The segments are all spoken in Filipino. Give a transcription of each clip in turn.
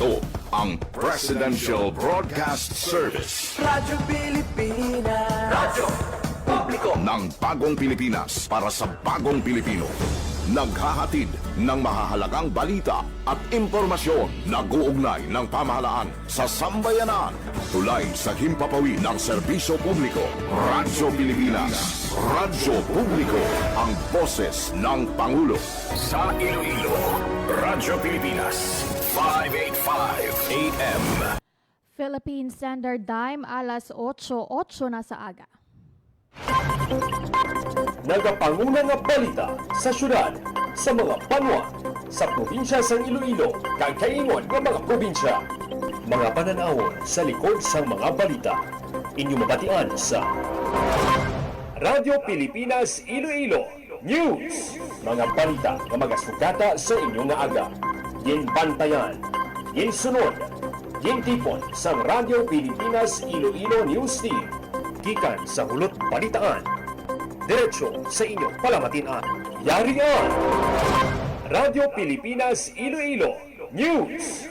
Ito ang Presidential Broadcast Service. Radyo Pilipinas. Radyo Publiko Ng bagong Pilipinas para sa bagong Pilipino. Naghahatid ng mahahalagang balita at impormasyon na guugnay ng pamahalaan sa sambayanan. Tulay sa himpapawid ng serbisyo publiko. Radyo Pilipinas. Radyo Publiko. Ang boses ng Pangulo. Sa Iloilo, Radyo Pilipinas. 585 AM. Philippine Standard Time, alas 8:08 na sa aga. Nagapanguna nga balita sa syudad, sa mga banwa, sa probinsya sa Iloilo, kag kaingon nga mga probinsya. Mga pananawon sa likod sa mga balita. Inyo mabatian sa Radyo Pilipinas Iloilo News. Mga balita nga magasugata sa inyong nga aga. Yin bantayan, yin sunod, yin tipon sa Radyo Pilipinas Iloilo News Team. Gikan sa hulot balitaan. Diretso sa inyong palamatian. Yarian! Radyo Pilipinas Iloilo News!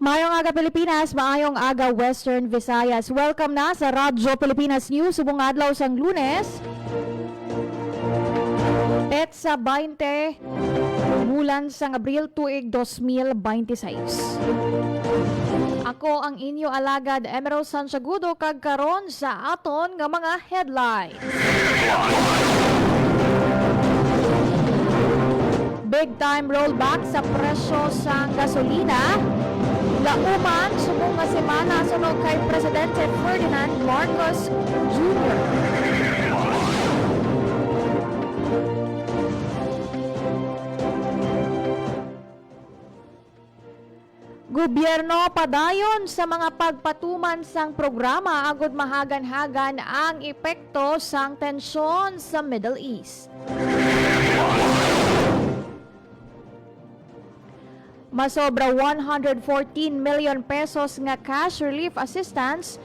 Maayong aga Pilipinas, maayong aga Western Visayas. Welcome na sa Radyo Pilipinas News, subong adlaw sang Lunes. Petsa 20, bulan sang Abril tuig 2026. Ako ang inyo alagad Emerald Santiagudo kag karon sa aton nga mga headlines. Big time rollback sa presyo sa gasolina. Lauman subong nga semana sunod kay Presidente Ferdinand Marcos Jr. Gobyerno padayon sa mga pagpatuman sang programa agud mahagan-hagan ang epekto sang tensyon sa Middle East. Masobra 114 million pesos nga cash relief assistance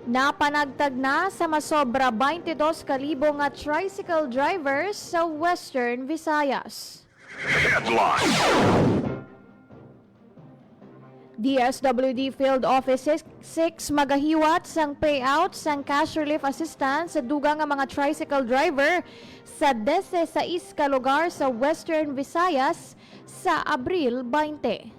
na panagtag na sa masobra 22,000 nga tricycle drivers sa Western Visayas. DSWD Field Office 6 magahiwat sang payout sang cash relief assistance sa dugang nga mga tricycle driver sa 16 ka lugar sa Western Visayas sa Abril 20.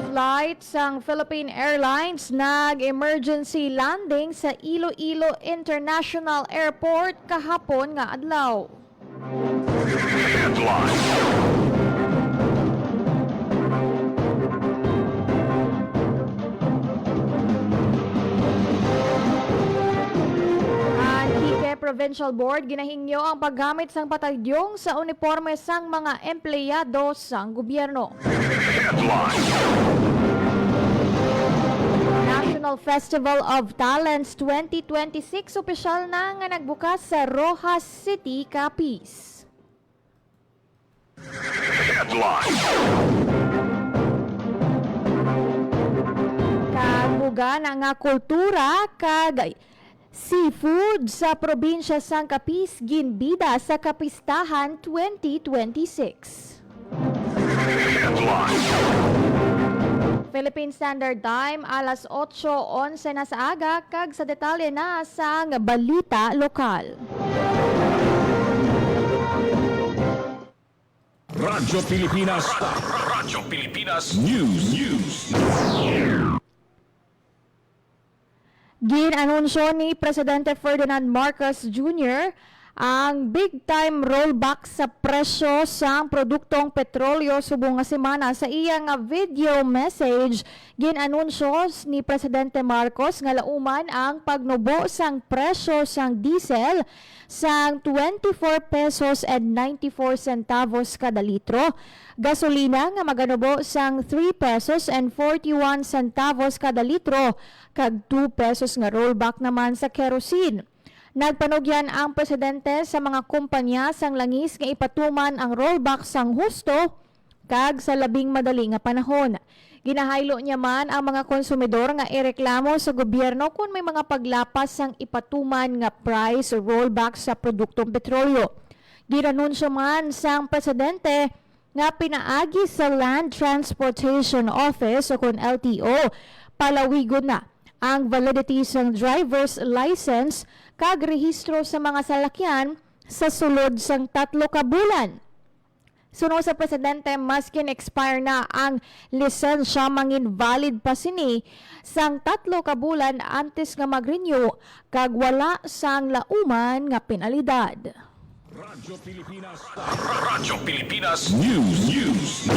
Flight sang Philippine Airlines nag-emergency landing sa Iloilo International Airport kahapon nga adlaw. Antique Provincial Board ginahingyo ang paggamit sang patagyong sa uniforme sang mga empleyado sang gobyerno. National Festival of Talents 2026 opisyal na nga nagbukas sa Rojas City, Capiz. Kabuga na nga kultura kag seafood sa probinsya sang Capiz ginbida sa Kapistahan 2026. Philippine Standard Time, alas 8:11 na sa aga, kag sa detalye na sa balita lokal. Radyo Pilipinas. Radyo Pilipinas News. Ginanunsyo ni Presidente Ferdinand Marcos Jr. ang big-time rollback sa presyo sa produktong petrolyo subong nga semana. Sa iyang video message, ginanunsyo ni Presidente Marcos nga lauman ang pagnubo sang presyo sang diesel sang 24 pesos and 94 centavos kada litro. Gasolina nga maganubo sang 3 pesos and 41 centavos kada litro, kag 2 pesos nga rollback naman sa kerosene. Nagpanugyan ang presidente sa mga kumpanya sang langis nga ipatuman ang rollback sang husto kag sa labing madali nga panahon. Ginahaylo niya man ang mga konsumidor nga ireklamo sa gobyerno kung may mga paglapas sang ipatuman nga price rollback sa produktong petrolyo. Giranunsyo man sang presidente nga pinaagi sa Land Transportation Office o kung LTO palawigon na ang validity sang driver's license kag rehistro sa mga salakyan sa sulod sang 3 ka bulan. Suno sa presidente, maskin expire na ang lisensya, mangin valid pa sini sang 3 ka bulan antes nga mag-renew kag wala sang lauman nga penalidad. Radyo Pilipinas News.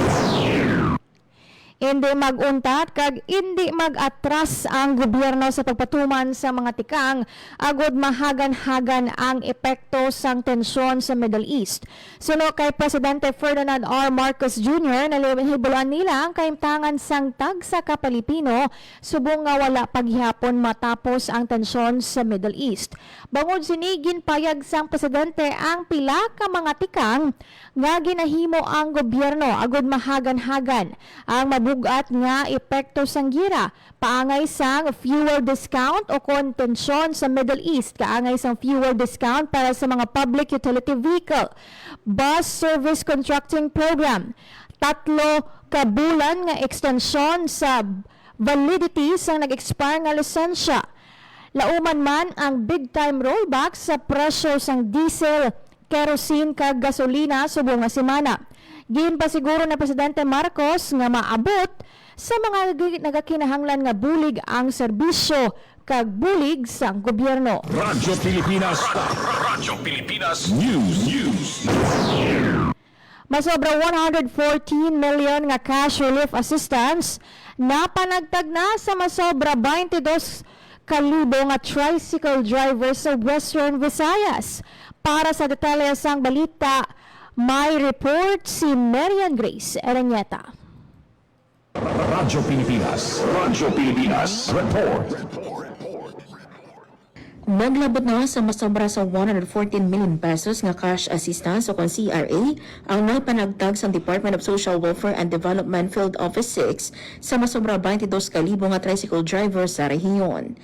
Hindi mag-untat kag hindi mag-atras ang gobyerno sa pagpatuman sa mga tikang agod mahagan-hagan ang epekto sang tensyon sa Middle East. Suno kay Presidente Ferdinand R. Marcos Jr. nalihibulan nila ang kaimtangan sang tagsa ka Pilipino subong nga wala paghihapon matapos ang tensyon sa Middle East. Bangod sinigin payag sang presidente ang pila ka mga tikang nga ginahimo ang gobyerno agod mahagan-hagan ang mabugat nga epekto sang gira, paangay sang fuel discount o kontensyon sa Middle East, kaangay sang fuel discount para sa mga public utility vehicle, bus service contracting program, 3 ka bulan nga extension sa validity sang nag-expire nga lisensya. Lauman man ang big time rollback sa presyo sang diesel, kerosene kag gasolina subong nga semana. Ginpasiguro na Presidente Marcos nga maabot sa mga nagakinahanglan nga bulig ang serbisyo kag bulig sang gobyerno. Radyo Pilipinas News. Masobra 114 million nga cash relief assistance na panagtag na sa masobra 22 kalibo nga tricycle drivers sa Western Visayas. Para sa detalye sang balita, may report si Marian Grace Erenieta. Radyo Pilipinas Report. Naglabot na sa masobra sa 114 million pesos nga cash assistance o CRA ang naipanagtag sa Department of Social Welfare and Development Field Office 6 sa masobra 22 kalibo nga tricycle driver sa rehiyon.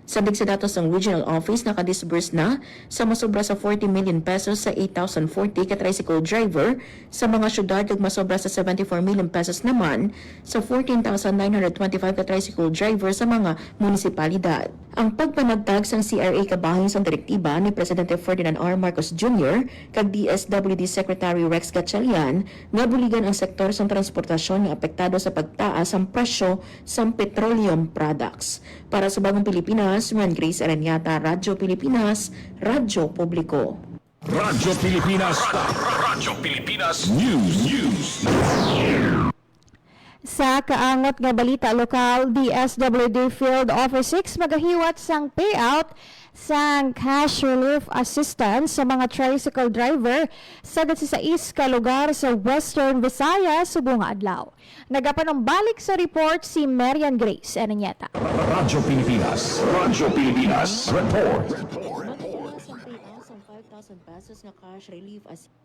Sabik sa datos ng Regional Office, nakadisburse na sa masobra sa 40 million pesos sa 8,040 ka tricycle driver sa mga syudad ug masobra sa 74 million pesos naman sa 14,925 ka tricycle driver sa mga munisipalidad. Ang pagpanagtag sa CRA kabahin sa direktiba ni Presidente Ferdinand R. Marcos Jr. kag DSWD Secretary Rex Gatchalian nga buligan ang sektor sa transportasyon nga apektado sa pagtaas ang presyo sa petroleum products. Para sa Bagong Pilipinas, Marian Grace Erenieta, Radyo Pilipinas, Radyo Publiko. Radyo Pilipinas News. Sa kaangot nga balita lokal, DSWD Field Office 6 magahiwat sang payout sang cash relief assistance sa mga tricycle driver sa 16 ka lugar sa Western Visayas subong adlaw. Nagapanumbalik sa report si Marian Grace Erenieta. Radyo Pilipinas Report.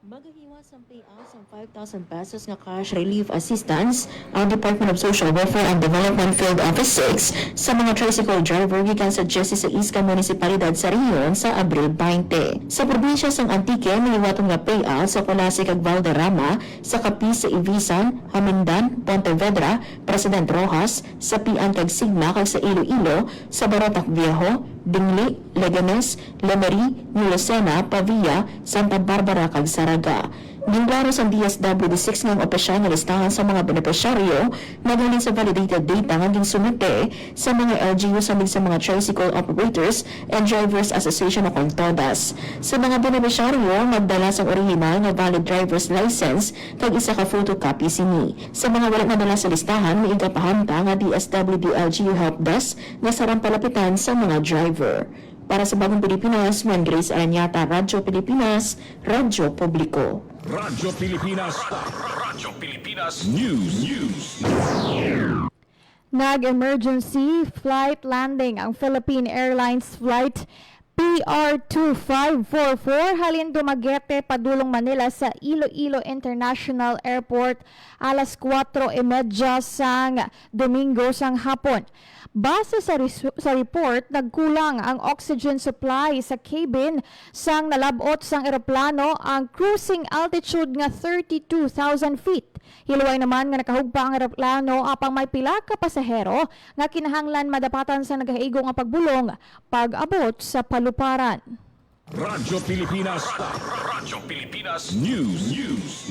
Magahiwas ang payout ng 5,000 pesos nga cash relief assistance ang Department of Social Welfare and Development Field Office 6 sa mga tricycle driver gikan sa 16 ka munisipalidad sa rehiyon sa Abril 20. Sa probinsya sang Antique, naliwatong nga payout sa Colasig ag Valderrama, sa Capiz sa Ibisan, Hamindan, Pontevedra, President Rojas, sa Pian kag Sigma kag sa Iloilo, sa Barotac Viejo, Dingli, Leganes, Lemery, Lucena, Pavia, Santa Barbara kag Saraga. Ginglaro sa DSWD6 ng opisyal na listahan sa mga benepisyaryo na galing sa validated data nga ginsumite sa mga LGU sa mga tricycle operators and drivers association o todas. Sa mga benepisyaryo, magdala sa original nga valid driver's license kag isa ka photocopy sini. Sa mga wala nadala sa listahan, may igapahanta nga DSWD LGU Help Desk nga sarang palapitan sa mga driver. Para sa Bagong Pilipinas, Marian Grace Erenieta, Radyo Pilipinas, Radyo Publiko. Radyo Pilipinas News. Nag-emergency flight landing ang Philippine Airlines Flight PR 2544 halin Dumaguete, Padulong Manila sa Iloilo International Airport alas 4:30 sang Domingo sang hapon. Base sa report, nagkulang ang oxygen supply sa cabin sang nalabot sang eroplano ang cruising altitude nga 32,000 feet. Hiluay naman nga nakahugpa ang eroplano apang may pila ka pasahero nga kinahanglan madapatan sa nagahigong nga pagbulong pag-abot sa paluparan. Radyo Pilipinas. Radyo Pilipinas News.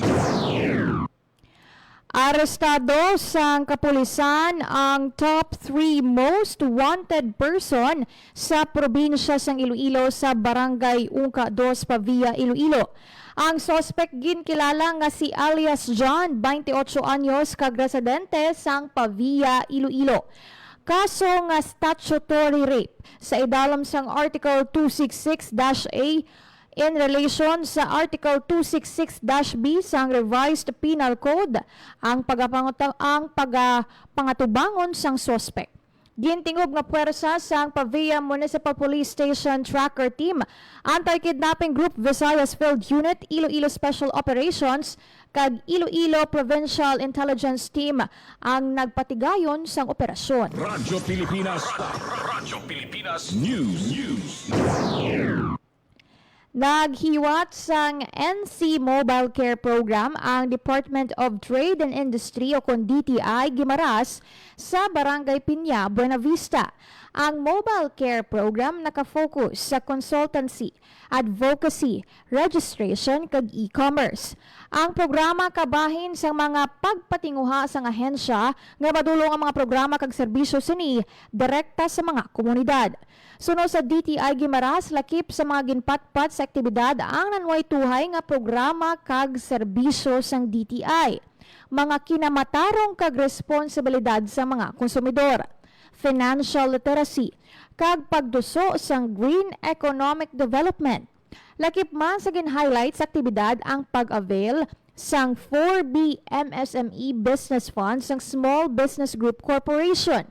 Arestado sang kapulisan ang top 3 most wanted person sa probinsya sang Iloilo sa Barangay Ungka 2, Pavia, Iloilo. Ang suspect ginkilala nga si alias John, 28 anyos, kag residente sang Pavia, Iloilo. Kaso nga statutory rape sa idalom sang Article 266-A in relation sa Article 266-B sang Revised Penal Code ang pagapangatubangon sang suspect. Gintingob nga puwersa sang Pavia Municipal Police Station Tracker Team, Anti-Kidnapping Group Visayas Field Unit, Iloilo Special Operations, kag Iloilo Provincial Intelligence Team ang nagpatigayon sang operasyon. Radyo Pilipinas. Radyo Pilipinas News. Naghiwat sang NC Mobile Care Program ang Department of Trade and Industry o kung DTI Guimaras sa Barangay Piña, Buena Vista. Ang Mobile Care Program nakafocus sa consultancy, advocacy, registration kag e-commerce. Ang programa kabahin sa mga pagpatinguha sang ahensya nga madulong ang mga programa kag serbisyo sini direkta sa mga komunidad. Suno sa DTI Guimaras, lakip sa mga ginpatpat sa aktibidad ang nanway tuhay nga programa kag serbisyo sang DTI. Mga kinamatarong kag responsibilidad sa mga konsumidor, financial literacy, kag pagduso sang green economic development. Lakip man sa gin-highlight sa aktibidad ang pag-avail sang 4B MSME Business Fund sang Small Business Group Corporation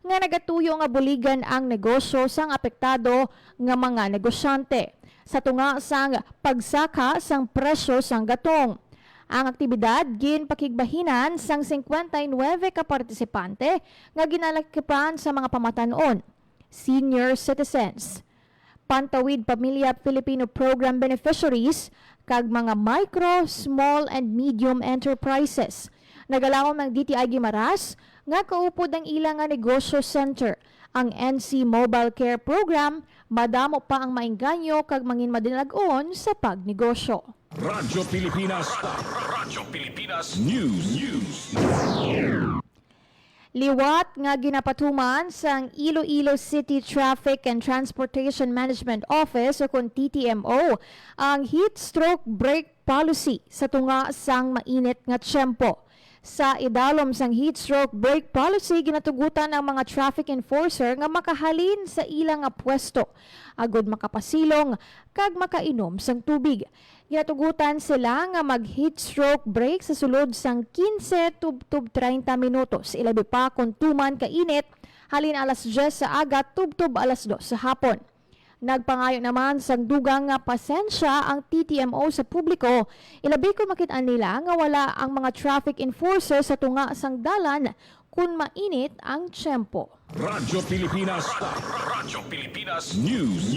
nga nagatuyo nga buligan ang negosyo sang apektado nga mga negosyante sa tunga sang pagsaka sang presyo sang gatong. Ang aktibidad ginpakigbahinan sang 59 ka partisipante nga ginalakipan sa mga pamatanon, senior citizens, Pantawid Pamilya Filipino Program beneficiaries, kag mga micro, small and medium enterprises. Nagalaom ng DTI Guimaras nga kaupod ang ilang nga negosyo center. Ang NC Mobile Care Program, madamo pa ang maingganyo kag mangin madinagon sa pagnegosyo. Radyo Pilipinas. Radyo Pilipinas News. Liwat nga ginapatuman sang Iloilo City Traffic and Transportation Management Office o kung TTMO ang heat stroke brake policy sa tunga sang mainit nga tiyempo. Sa idalom sang heat stroke brake policy, ginatugutan ang mga traffic enforcer nga makahalin sa ilang nga pwesto, agod makapasilong kag makainom sang tubig. Ginatugutan sila nga mag-heat stroke break sa sulod sang 15 tub 30 minutos. Ilabi pa kung tuman kainit, halin alas 10 sa aga tub alas 2 sa hapon. Nagpangayo naman sang dugang nga pasensya ang TTMO sa publiko. Ilabi ko makitaan nila nga wala ang mga traffic enforcer sa tunga sang dalan kung mainit ang tiyempo. Radyo Pilipinas. Radyo Pilipinas News.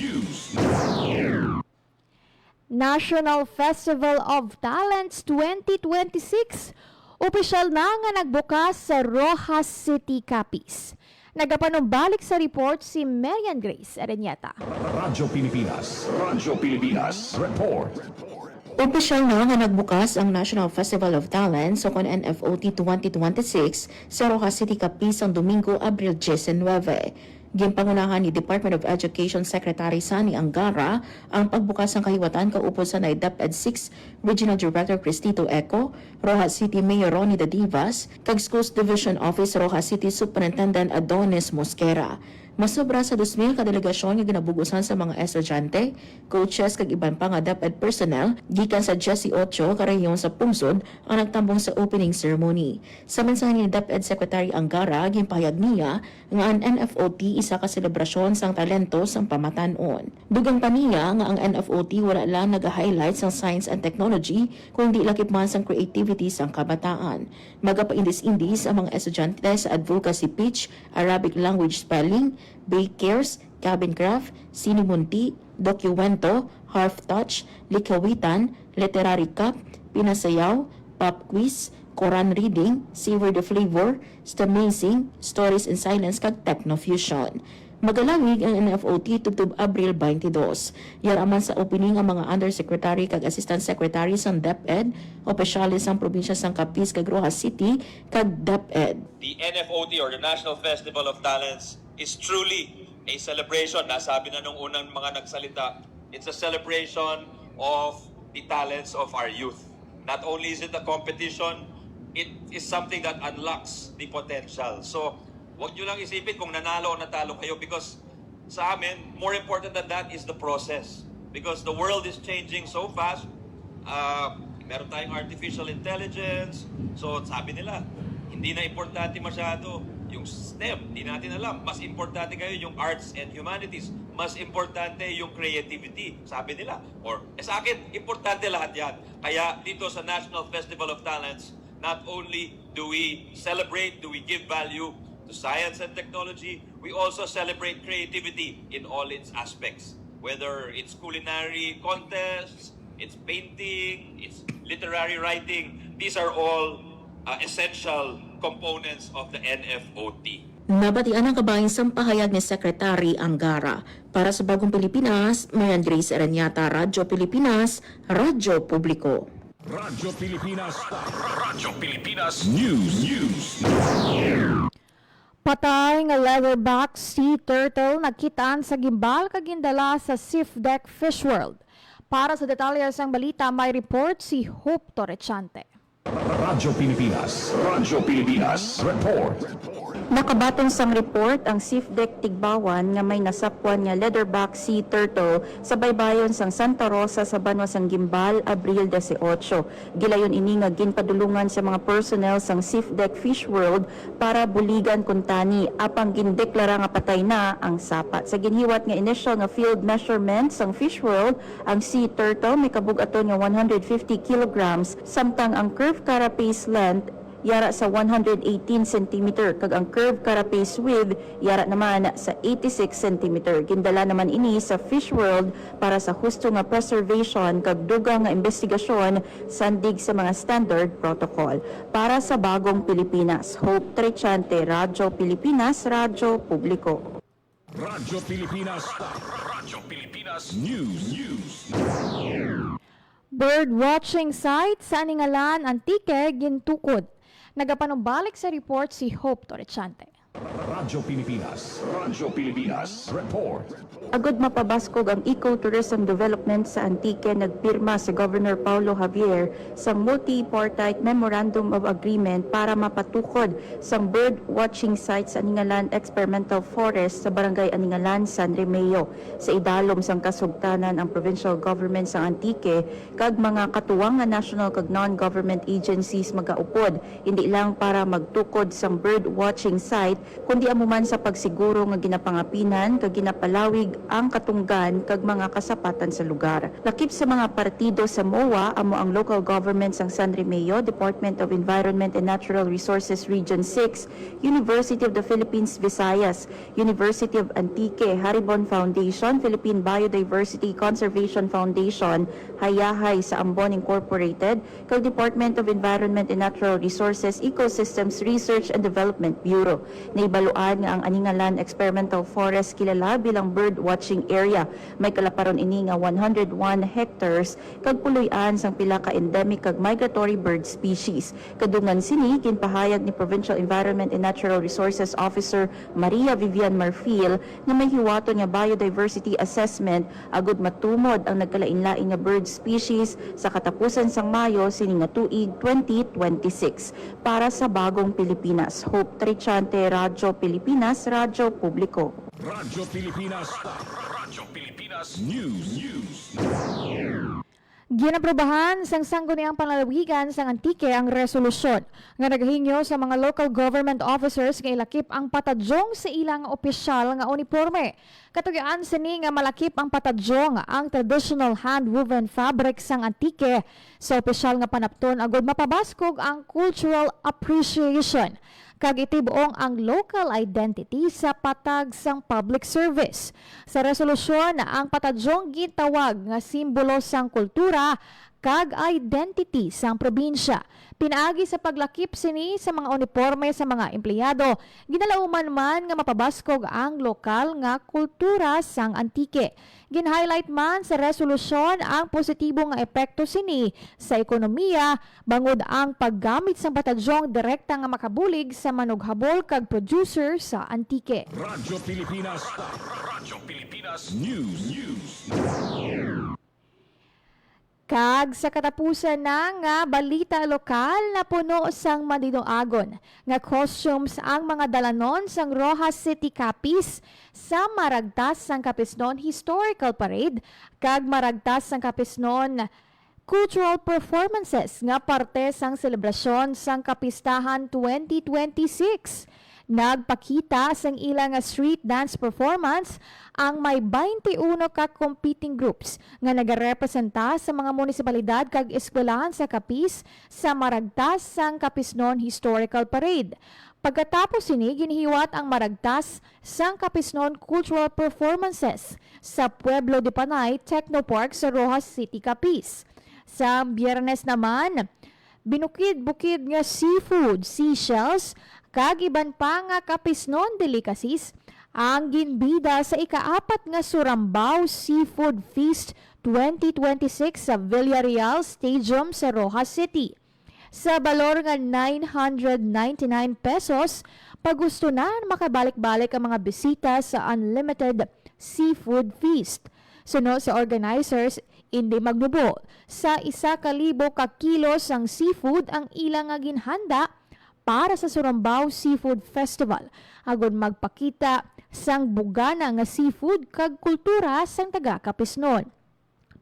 National Festival of Talents 2026. Opisyal na nga nagbukas sa Rojas City, Capiz. Nagapanumbalik sa report si Marian Grace Areñeta. Radyo Pilipinas. Radyo Pilipinas. Report. Opisyal na nga nagbukas ang National Festival of Talents o kon NFOT 2026 sa Rojas City, Capiz ang Domingo, Abril 19. Ginpangunahan ni Department of Education Secretary Sani Angara ang pagbukas ng kahiwatan kaupod sa DepEd 6 Regional Director Cristito Eco, Rojas City Mayor Ronnie De Divas, kag Schools Division Office Rojas City Superintendent Adonis Mosquera. Masobra sa 2,000 ka delegasyon nga ginabugusan sa mga estudyante, coaches kag iban pa nga DepEd personnel gikan sa 18 ka rehiyon sa Pungsod ang nagtambong sa opening ceremony. Sa mensahe ni DepEd Secretary Angara, ginpahayag niya nga ang NFOT isa ka selebrasyon sang talento sang pamatanon. Dugang pa niya nga ang NFOT wala lang nag-highlight sang science and technology kundi lakip man sang creativity sang kabataan. Magapaindis-indis ang mga estudyante sa advocacy pitch, Arabic language spelling, Bakers, Cabin Craft, Sinimunti, Docuwento, Harf Touch, Likawitan, Literary Cup, Pinasayaw, Pop Quiz, Quran Reading, Savor the Flavor, Stamazing, Stories in Silence kag Technofusion. Magalawig ang NFOT tubtub Abril 22. Yaraman sa opening ang mga Undersecretary kag Assistant Secretary sang DepEd, opisyalis sang probinsya sang Capiz kag Rojas City kag DepEd. The NFOT or the National Festival of Talents is truly a celebration. Nasabi na nung unang mga nagsalita, it's a celebration of the talents of our youth. Not only is it a competition, it is something that unlocks the potential. So, huwag nyo lang isipin kung nanalo o natalo kayo because sa amin, more important than that is the process. Because the world is changing so fast. Meron tayong artificial intelligence. So, sabi nila, hindi na importante masyado yung STEM. Hindi natin alam. Mas importante kayo yung arts and humanities. Mas importante yung creativity. Sabi nila. Or, sa akin, importante lahat yan. Kaya dito sa National Festival of Talents, not only do we celebrate, do we give value to science and technology, we also celebrate creativity in all its aspects. Whether it's culinary contests, it's painting, it's literary writing, these are all essential components of the NFOT. Nabatian ang kabahin sa pahayag ni Secretary Angara. Para sa Bagong Pilipinas, Marian Grace Aranyata, Radyo Pilipinas, Radyo Publiko. Radyo Pilipinas. Radyo Pilipinas News. Patay nga leatherback sea turtle nagkitaan sa gimbal kagindala sa Sifdeck Fish World. Para sa detalye sang balita, may report si Hope Torrechante. Radyo Pilipinas. Radyo Pilipinas Report. Nakabatong sang report ang Sifdeck Tigbawan nga may nasapwan nga leatherback sea turtle sa baybayon sang Santa Rosa sa Banwa sang Gimbal, Abril 18. Gilayon ini nga ginpadulungan sa mga personnel sang Sifdeck Fish World para buligan kuntani apang gindeklara nga patay na ang sapat. Sa ginhiwat nga initial nga field measurement sang Fish World, ang sea turtle may kabug-aton nga 150 kilograms samtang ang curved carapace length yara sa 118 cm kag ang curved carapace width yara naman sa 86 cm. Gindala naman ini sa Fish World para sa husto nga preservation kag dugang nga investigasyon sandig sa mga standard protocol. Para sa Bagong Pilipinas, Hope Torrechante, Radyo Pilipinas, Radyo Publiko. Radyo Pilipinas. Radyo Pilipinas News. Bird watching site sa Aningalan, Antique, gintukod. Nagapanumbalik sa report si Hope Torrechante. Radyo Pilipinas. Radyo Pilipinas Report. Agod mapabaskog ang Eco-Tourism Development sa Antique, nagpirma si Governor Paulo Javier sang multi-partite Memorandum of Agreement para mapatukod sang bird watching site sa Aningalan Experimental Forest sa Barangay Aningalan, San Remeo. Sa idalom sang kasugtanan ang provincial government sa Antique kag mga katuwang nga national kag non-government agencies magaupod, hindi lang para magtukod sang bird watching site kundi amuman sa pagsiguro nga ginapangapinan kag ginapalawig ang katunggan kag mga kasapatan sa lugar. Lakip sa mga partido sa MOA amo ang local government sang San Remeo, Department of Environment and Natural Resources Region 6, University of the Philippines Visayas, University of Antique, Haribon Foundation, Philippine Biodiversity Conservation Foundation, Hayahay sa Ambon Incorporated, kag Department of Environment and Natural Resources Ecosystems Research and Development Bureau. Naibaluan nga ang Aningalan Experimental Forest kilala bilang bird watching area. May kalaparon ini nga 101 hectares kag puloy-an sang pila ka endemic kag migratory bird species. Kadungan sini ginpahayag ni Provincial Environment and Natural Resources Officer Maria Vivian Marfil nga may hiwaton nga biodiversity assessment agud matumod ang nagkalain-lain nga bird species sa katapusan sang Mayo sini nga tuig 2026. Para sa Bagong Pilipinas, Hope Torrechante, Radyo Pilipinas, Radyo Publiko. Radyo Pilipinas. Radyo Pilipinas News. Ginaprobahan sang sangguniang panlalawigan sang Antique ang resolusyon nga nagahingyo sa mga local government officers nga ilakip ang patadjong sa ilang opisyal nga uniforme. Katugyaan sini nga malakip ang patadjong ang traditional hand-woven fabric sang Antique sa opisyal nga panapton agud mapabaskog ang cultural appreciation kag itibuong ang local identity sa patag sang public service. Sa resolusyon, ang patadjong gitawag nga simbolo sang kultura kag identity sang probinsya. Pinaagi sa paglakip sini sa mga uniforme sa mga empleyado, ginalauman man nga mapabaskog ang lokal nga kultura sang Antique. Gin-highlight man sa resolusyon ang positibo nga epekto sini sa ekonomiya bangod ang paggamit sang patadjong direkta nga makabulig sa manughabol kag producer sa Antique. Radyo Pilipinas. Radyo Pilipinas News. Kag sa katapusan na nga balita lokal na puno sang madinoagon nga costumes ang mga dalanon sang Rojas City Capiz sa maragtas sang Capisnon Historical Parade kag maragtas sang Capisnon cultural performances nga parte sang selebrasyon sang Kapistahan 2026. Nagpakita sang ilang street dance performance ang may 21 ka competing groups nga nagarepresenta sa mga munisipalidad kag eskwelahan sa Capiz sa maragtas sang Capisnon Historical Parade. Pagkatapos sini ginhiwat ang maragtas sang Capisnon Cultural Performances sa Pueblo de Panay Technopark sa Rojas City, Capiz. Sa Biyernes naman, binukid-bukid nga seafood, seashells, kag iban pa nga Capisnon delicacies ang ginbida sa ika-4 nga Surambao Seafood Feast 2026 sa Villarreal Stadium sa Rojas City. Sa balor nga 999 pesos, pagusto na makabalik-balik ang mga bisita sa Unlimited Seafood Feast. Suno sa organizers, hindi magnubo. Sa 1,000 ka kilos ang seafood ang ilang nga ginhanda para sa Surambao Seafood Festival. Agon magpakita sang bugana nga seafood kag kultura sang taga Capisnon.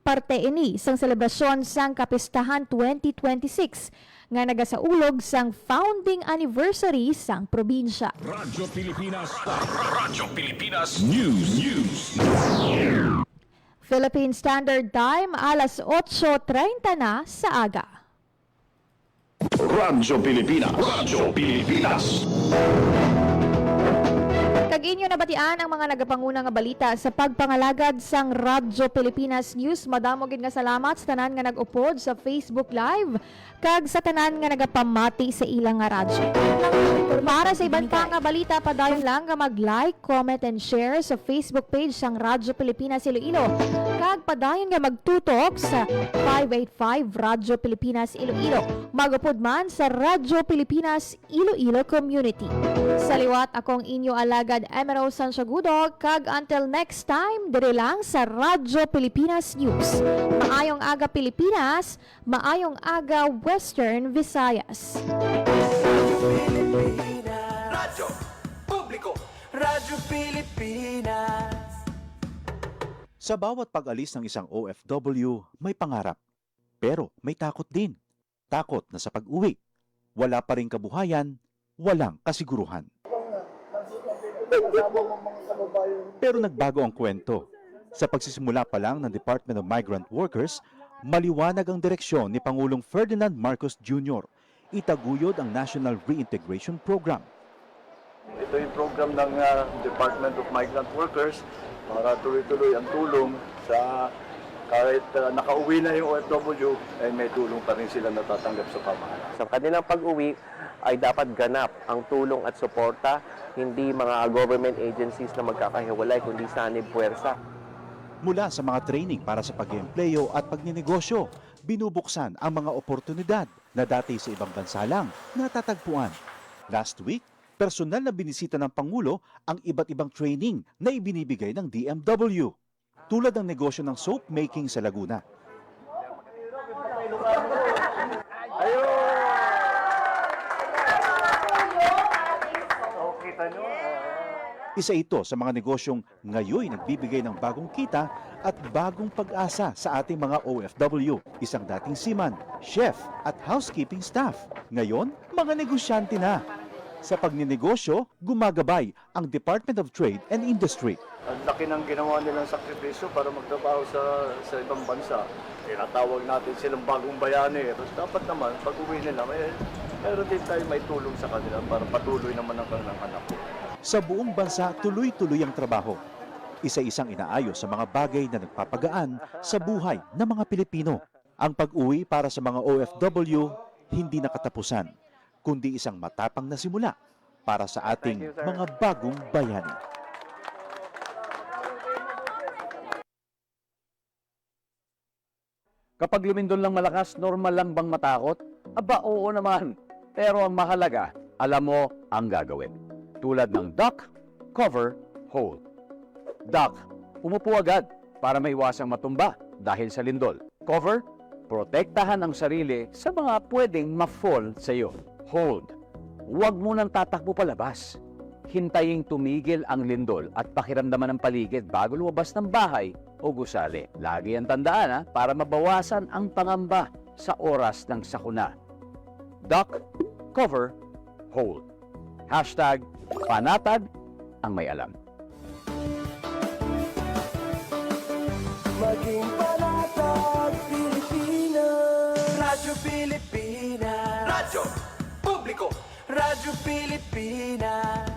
Parte ini sang selebrasyon sang Kapistahan 2026 nga nagasaulog sang founding anniversary sang probinsya. Radyo Pilipinas. Radyo Pilipinas News. Philippine Standard Time, alas 8:30 na sa aga. Radyo Pilipinas. Radyo Pilipinas. Kag inyo nabatian ang mga nagapanguna nga balita sa pagpangalagad sang Radyo Pilipinas News. Madamo gid nga salamat sa tanan nga nag-upod sa Facebook Live kag sa tanan nga nagapamati sa ilang nga radyo. Para sa iban pa nga balita, padayon lang nga mag-like, comment and share sa Facebook page sang Radyo Pilipinas Iloilo. Kag padayon nga magtutok sa 585 Radyo Pilipinas Iloilo. Magupod man sa Radyo Pilipinas Iloilo Community. Sa liwat akong inyo alagad Emerald Santiagudo, kag until next time, diri lang sa Radyo Pilipinas News. Maayong aga Pilipinas, maayong aga Western Visayas. Radyo Publiko. Radyo Pilipinas. Sa bawat pag-alis ng isang OFW, may pangarap. Pero may takot din. Takot na sa pag-uwi. Wala pa ring kabuhayan, walang kasiguruhan. Pero nagbago ang kwento. Sa pagsisimula pa lang ng Department of Migrant Workers, maliwanag ang direksyon ni Pangulong Ferdinand Marcos Jr. Itaguyod ang National Reintegration Program. Ito yung program ng Department of Migrant Workers para tuloy-tuloy ang tulong sa kahit nakauwi na yung OFW, ay may tulong pa rin sila natatanggap sa pamahalaan. Sa kanilang pag-uwi ay dapat ganap ang tulong at suporta, hindi mga government agencies na magkakahiwalay, kundi sanib puwersa. Mula sa mga training para sa pag-eempleyo at pagninegosyo, binubuksan ang mga oportunidad na dati sa ibang bansa lang natatagpuan. Last week, personal na binisita ng Pangulo ang iba't ibang training na ibinibigay ng DMW, tulad ng negosyo ng soap making sa Laguna. Isa ito sa mga negosyong ngayon nagbibigay ng bagong kita at bagong pag-asa sa ating mga OFW. Isang dating seaman, chef at housekeeping staff. Ngayon, mga negosyante na. Sa pagninegosyo, gumagabay ang Department of Trade and Industry. Ang laki ng ginawa nilang sakripisyo para magtrabaho sa ibang bansa. Tinatawag natin silang bagong bayani. Tapos dapat naman, pag uwi nila, meron din tayo may tulong sa kanila para patuloy naman ang kanilang anak. Sa buong bansa, tuloy-tuloy ang trabaho. Isa-isang inaayos sa mga bagay na nagpapagaan sa buhay ng mga Pilipino. Ang pag-uwi para sa mga OFW, hindi na katapusan, kundi isang matapang na simula para sa ating mga bagong bayani. Kapag lumindol lang malakas, normal lang bang matakot? Aba, oo naman. Pero ang mahalaga, alam mo ang gagawin. Tulad ng duck, cover, hold. Duck, umupo agad para maiwasang matumba dahil sa lindol. Cover, protektahan ang sarili sa mga pwedeng ma-fall sa iyo. Hold, huwag mo nang tatakbo palabas. Hintayin tumigil ang lindol at pakiramdaman ng paligid bago lumabas ng bahay o gusali. Lagi ang tandaan para mabawasan ang pangamba sa oras ng sakuna. Duck, cover, hold. Hashtag panatag ang may alam. Maging panatag Pilipinas. Radyo Pilipinas. Radyo Publiko. Radyo Pilipinas.